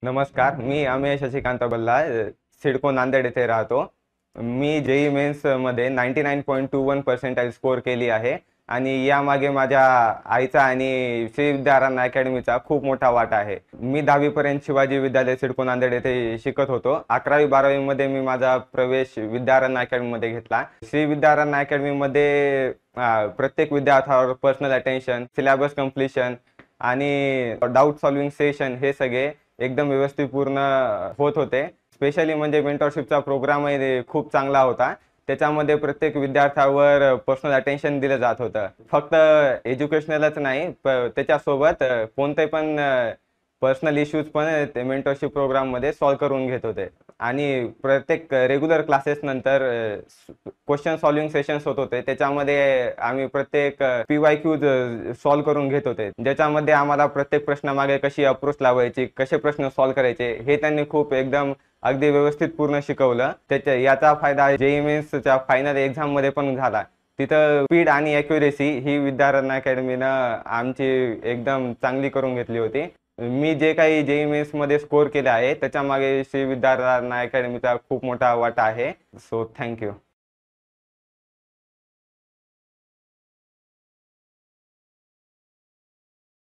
नमस्कार, मी अमेय शशिकांत बल्ला, सिडको नांदेड येथे राहतो. मी जेई मेन्समध्ये 99.21% स्कोअर केली आहे आणि यामागे माझ्या आईचा आणि श्री विद्याराधना अकॅडमीचा खूप मोठा वाटा आहे. मी 10वीपर्यंत शिवाजी विद्यालय सिडको नांदेड येथे शिकत होतो. 11वी-12वीमध्ये मी माझा प्रवेश विद्याराधना अकॅडमीमध्ये घेतला. श्री विद्याराधना अकॅडमीमध्ये प्रत्येक विद्यार्थ्यावर पर्सनल अटेन्शन, सिलेबस कंप्लीशन आणि डाऊट सॉल्विंग सेशन हे सगळे एकदम व्यवस्थित पूर्ण होत होते. स्पेशली म्हणजे मेंटरशिपचा प्रोग्रामही खूप चांगला होता. त्याच्यामध्ये प्रत्येक विद्यार्थ्यावर पर्सनल अटेन्शन दिलं जात होतं. फक्त एज्युकेशनलच नाही, त्याच्यासोबत कोणते पण पर्सनल इश्यूज पण ते मेंटरशिप प्रोग्राममध्ये सॉल्व्ह करून घेत होते. आणि प्रत्येक रेग्युलर क्लासेस नंतर क्वेश्चन सॉल्विंग सेशन्स होत होते. त्याच्यामध्ये आम्ही प्रत्येक PYQज सॉल्व्ह करून घेत होते, ज्याच्यामध्ये आम्हाला प्रत्येक प्रश्नामागे कशी अप्रोच लावायची, कसे प्रश्न सॉल्व्ह करायचे हे त्यांनी खूप एकदम अगदी व्यवस्थित पूर्ण शिकवलं. याचा फायदा जेईई मेन्सच्या फायनल एक्झाममध्ये पण झाला. तिथं स्पीड आणि ॲक्युरेसी ही विद्याराधना अकॅडमीनं आमची एकदम चांगली करून घेतली होती. मी जे काही जेईई मेन्समध्ये स्कोअर केले आहे त्याच्यामागे श्री विद्याराधना अकॅडमीचा खूप मोठा वाटा आहे. So thank you.